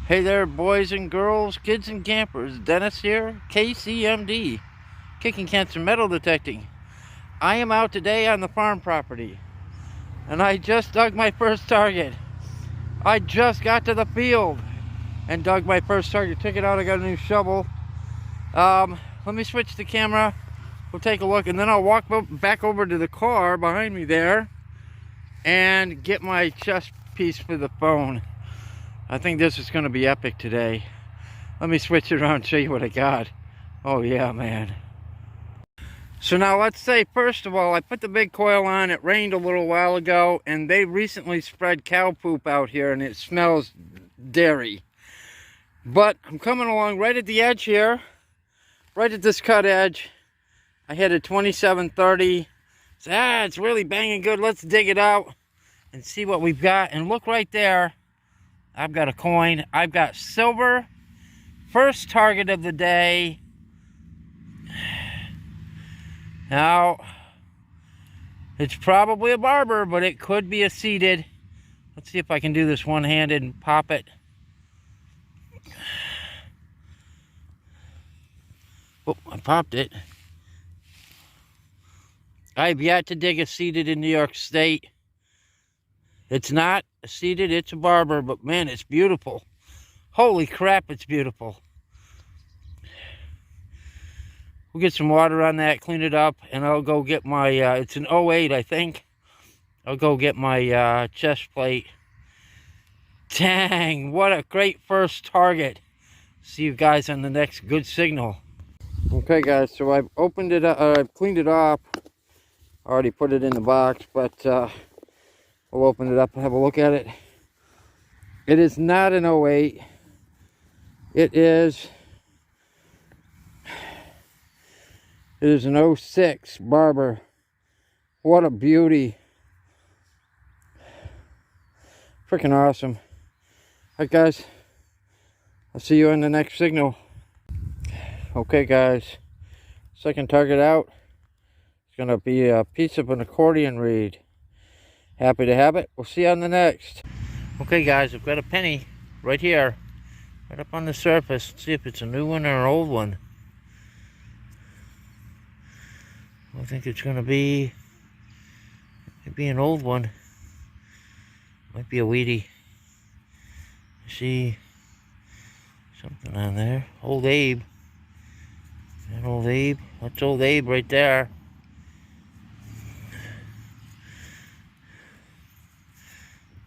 Hey there, boys and girls, kids and campers. Dennis here, KCMD, Kicking Cancer Metal Detecting. I am out today on the farm property, and I just dug my first target. I just got to the field and dug my first target. Took it out, I got a new shovel. Let me switch the camera. We'll take a look, and then I'll walk back over to the car behind me there and get my chest piece for the phone. I think this is going to be epic today. Let me switch it around and show you what I got. Oh yeah, man. So now let's say, first of all, I put the big coil on. It rained a little while ago, and they recently spread cow poop out here, and it smells dairy. But I'm coming along right at the edge here, right at this cut edge. I hit a 2730. It's really banging good. Let's dig it out and see what we've got. And look right there. I've got a coin. I've got silver. First target of the day. Now, it's probably a barber, but it could be a seeded. Let's see if I can do this one-handed and pop it. Oh, I popped it. I've yet to dig a seeded in New York State. It's not a seeded, it's a barber, but man, it's beautiful. Holy crap, it's beautiful. We'll get some water on that, clean it up, and I'll go get my, it's an 08, I think. I'll go get my chest plate. Dang, what a great first target. See you guys on the next good signal. Okay guys, so I've opened it up, I've cleaned it off. I already put it in the box, but we'll open it up and have a look at it. It is not an 08. It is an 06 Barber. What a beauty. Freaking awesome. Alright guys, I'll see you on the next signal. Okay guys, second target out. It's going to be a piece of an accordion reed. Happy to have it. We'll see you on the next. Okay guys, I've got a penny right here, right up on the surface. Let's see if it's a new one or an old one. I think it's going to be maybe an old one. Might be a weedy. See something on there. Old Abe. That old Abe. That's old Abe right there.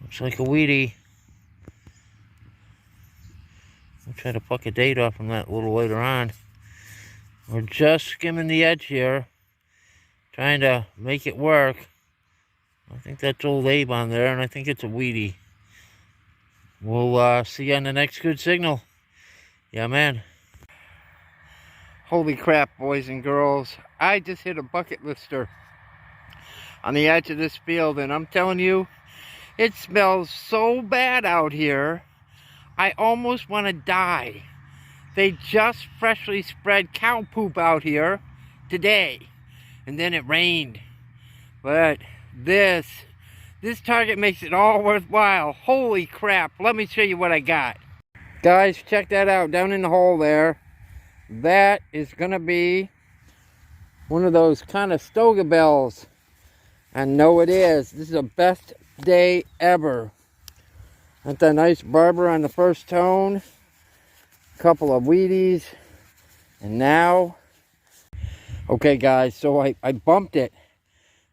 Looks like a weedy. We'll try to pluck a date off from that a little later on. We're just skimming the edge here, trying to make it work. I think that's old Abe on there, and I think it's a weedy. We'll see you on the next good signal. Yeah, man. Holy crap, boys and girls. I just hit a Bucketlister on the edge of this field, and I'm telling you, it smells so bad out here, I almost want to die. They just freshly spread cow poop out here today, and then it rained. But this target makes it all worthwhile. Holy crap, let me show you what I got. Guys, check that out down in the hole there. That is going to be one of those kind of stoga bells. I know it is. This is the best day ever. That's a nice barber on the first tone. A couple of Wheaties. And now, okay guys, so I bumped it.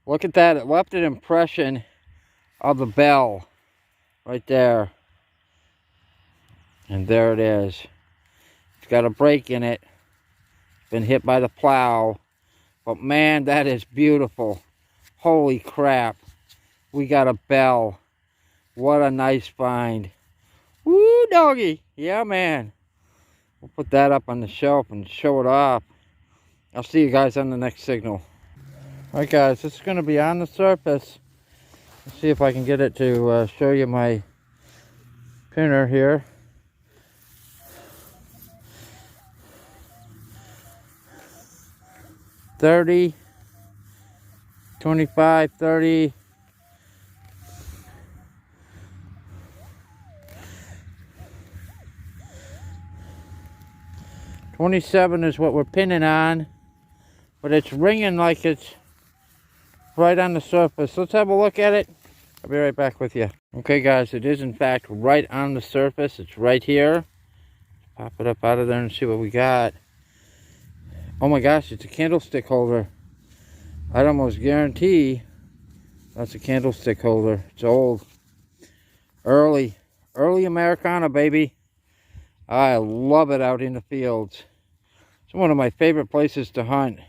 Look at that. It left an impression of the bell right there. And there it is. It's got a break in it. It's been hit by the plow. But man, that is beautiful. Holy crap. We got a bell. What a nice find. Woo, doggy. Yeah, man. We'll put that up on the shelf and show it off. I'll see you guys on the next signal. Alright guys, this is going to be on the surface. Let's see if I can get it to show you my pinner here. $30, $25, $30. $27 is what we're pinning on, but it's ringing like it's right on the surface. Let's have a look at it. I'll be right back with you. Okay guys, it is in fact right on the surface. It's right here. Pop it up out of there and see what we got. Oh my gosh, it's a candlestick holder. I'd almost guarantee that's a candlestick holder. It's old. Early Americana, baby. I love it out in the fields. It's one of my favorite places to hunt.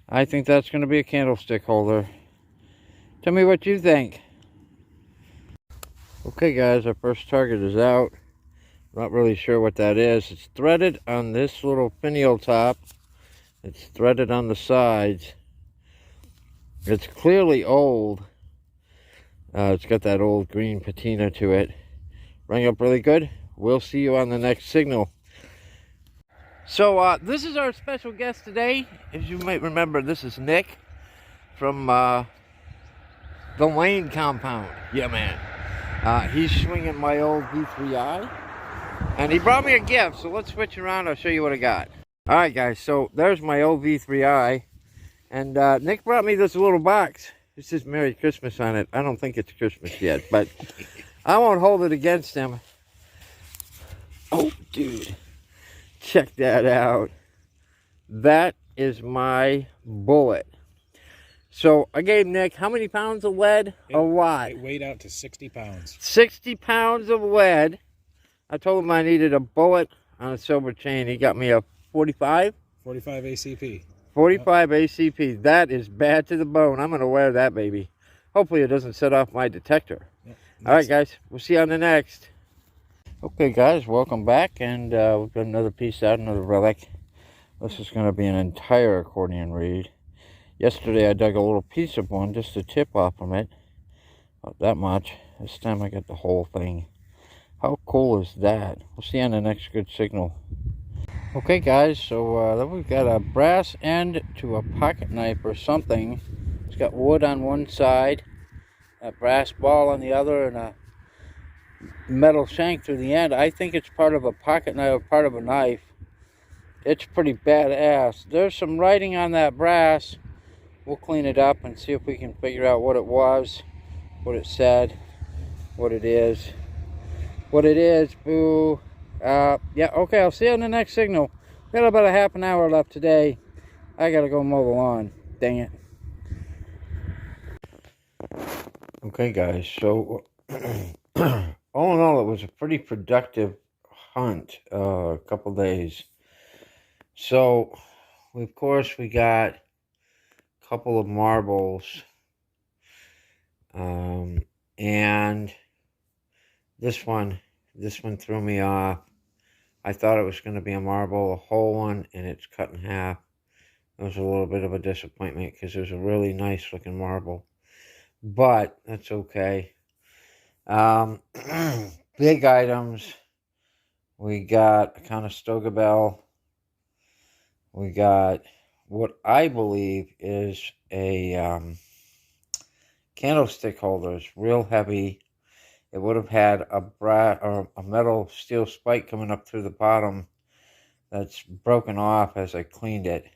I think that's going to be a candlestick holder. Tell me what you think. Okay guys, our first target is out. Not really sure what that is. It's threaded on this little finial top. It's threaded on the sides. It's clearly old. It's got that old green patina to it. Rang up really good. We'll see you on the next signal. So this is our special guest today. As you might remember, this is Nick from the Lane compound. Yeah, man. He's swinging my old V3i. And he brought me a gift. So let's switch around. I'll show you what I got. Alright guys, so there's my old V3i. And Nick brought me this little box. It says Merry Christmas on it. I don't think it's Christmas yet, but I won't hold it against him. Oh, dude. Check that out. That is my bullet. So I gave Nick how many pounds of lead? A lot. It weighed out to 60 pounds. 60 pounds of lead. I told him I needed a bullet on a silver chain. He got me a 45? 45 ACP. 45 ACP. That is bad to the bone. I'm going to wear that, baby. Hopefully it doesn't set off my detector. Yep. All right, guys. We'll see you on the next. Okay, guys. Welcome back. And we've got another piece out, another relic. This is going to be an entire accordion read. Yesterday I dug a little piece of one just to tip off from it. Not that much. This time I got the whole thing. How cool is that? We'll see you on the next good signal. Okay guys, so then we've got a brass end to a pocket knife or something. It's got wood on one side, a brass ball on the other, and a metal shank through the end. I think it's part of a pocket knife or part of a knife. It's pretty badass. There's some writing on that brass. We'll clean it up and see if we can figure out what it was, what it said, what it is. What it is, boo. Yeah, okay, I'll see you on the next signal. We got about a half an hour left today. I gotta go mow the lawn. Dang it. Okay, guys, so all in all, it was a pretty productive hunt, a couple days. So, of course, we got a couple of marbles, and this one threw me off. I thought it was going to be a marble, a whole one, and it's cut in half. It was a little bit of a disappointment because it was a really nice looking marble. But that's okay. Big items. We got a Conestoga bell. We got what I believe is a candlestick holder. It's real heavy. It would have had a metal steel spike coming up through the bottom that's broken off as I cleaned it.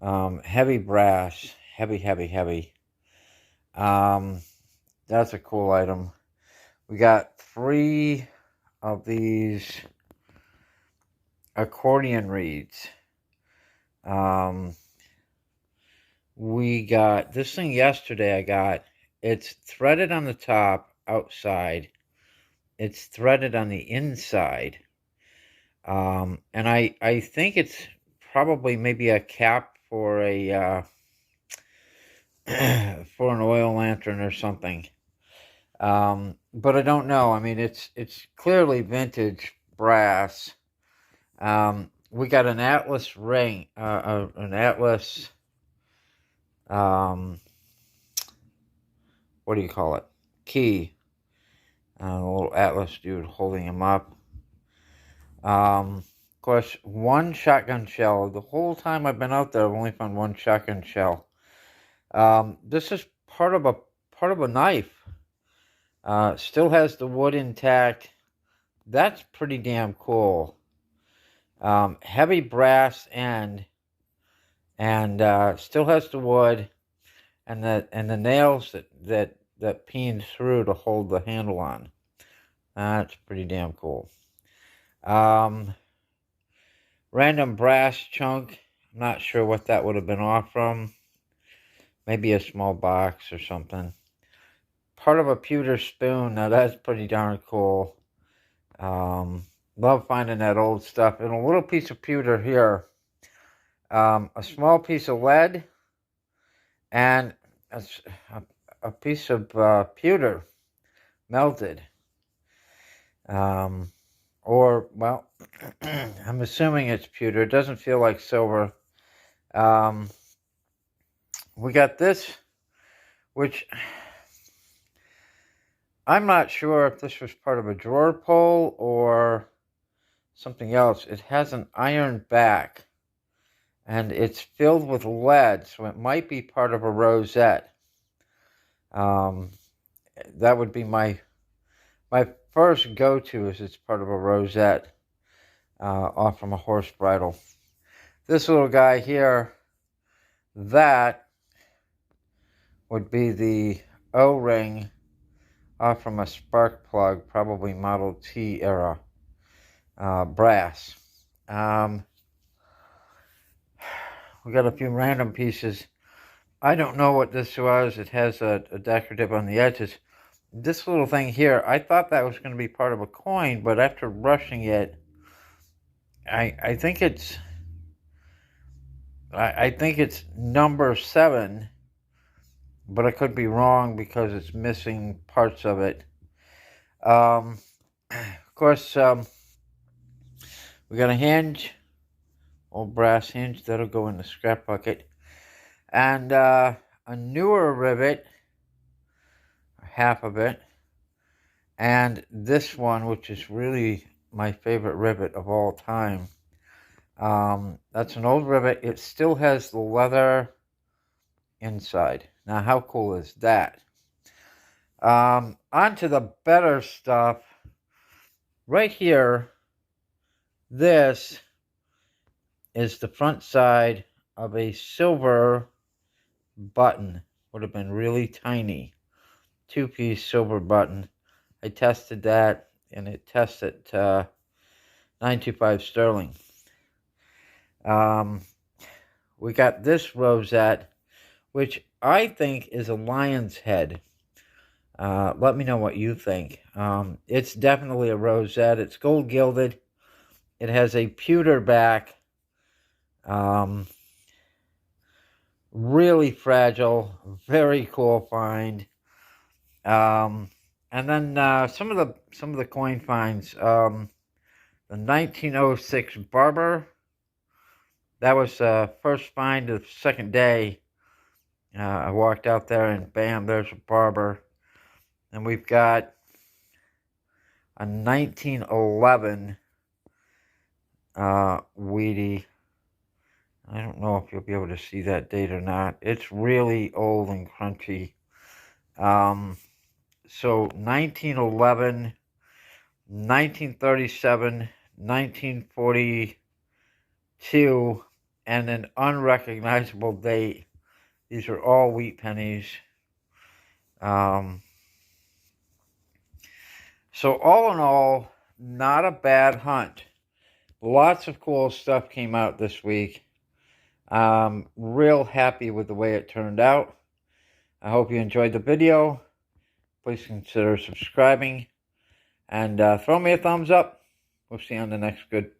Heavy brass. Heavy. That's a cool item. We got 3 of these accordion reads. We got this thing yesterday. It's threaded on the top outside. It's threaded on the inside. And I think it's probably maybe a cap for a for an oil lantern or something. But I don't know. I mean, it's clearly vintage brass. we got an Atlas ring, an Atlas, what do you call it? Key. A little Atlas dude holding him up. Of course, one shotgun shell. The whole time I've been out there, I've only found one shotgun shell. This is part of a knife. Still has the wood intact. That's pretty damn cool. Heavy brass end, and still has the wood, and the nails that peen through to hold the handle on. That's pretty damn cool. Random brass chunk. I'm not sure what that would have been off from. Maybe a small box or something. Part of a pewter spoon. Now that's pretty darn cool. Love finding that old stuff. And a little piece of pewter here. A small piece of lead. And a piece of pewter. Melted. Or, well, I'm assuming it's pewter. It doesn't feel like silver. We got this, which I'm not sure if this was part of a drawer pull or something else. It has an iron back, and it's filled with lead, so it might be part of a rosette. That would be my first go-to, is it's part of a rosette off from a horse bridle. This little guy here, that would be the O-ring off from a spark plug, probably Model T era, brass. We got a few random pieces. I don't know what this was. It has a decorative on the edges. This little thing here, I thought that was going to be part of a coin, but after brushing it, I think it's number 7, but I could be wrong because it's missing parts of it. Of course, we got a hinge, old brass hinge that'll go in the scrap bucket, and a newer rivet. Half of it, and this one, which is really my favorite rivet of all time. That's an old rivet. It still has the leather inside. Now, how cool is that? On to the better stuff. Right here, this is the front side of a silver button. Would have been really tiny. 2-piece silver button. I tested that, and it tests at 925 sterling. We got this rosette, which I think is a lion's head. Let me know what you think. It's definitely a rosette. It's gold gilded. It has a pewter back. Really fragile. Very cool find. And then some of the coin finds. The 1906 Barber. That was first find of the second day. I walked out there and bam, there's a Barber. And we've got a 1911 Weedy. I don't know if you'll be able to see that date or not. It's really old and crunchy. So 1911, 1937, 1942, and an unrecognizable date. These are all wheat pennies. So all in all, not a bad hunt. Lots of cool stuff came out this week. Real happy with the way it turned out. I hope you enjoyed the video. Please consider subscribing and throw me a thumbs up. We'll see you on the next good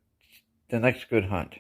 hunt.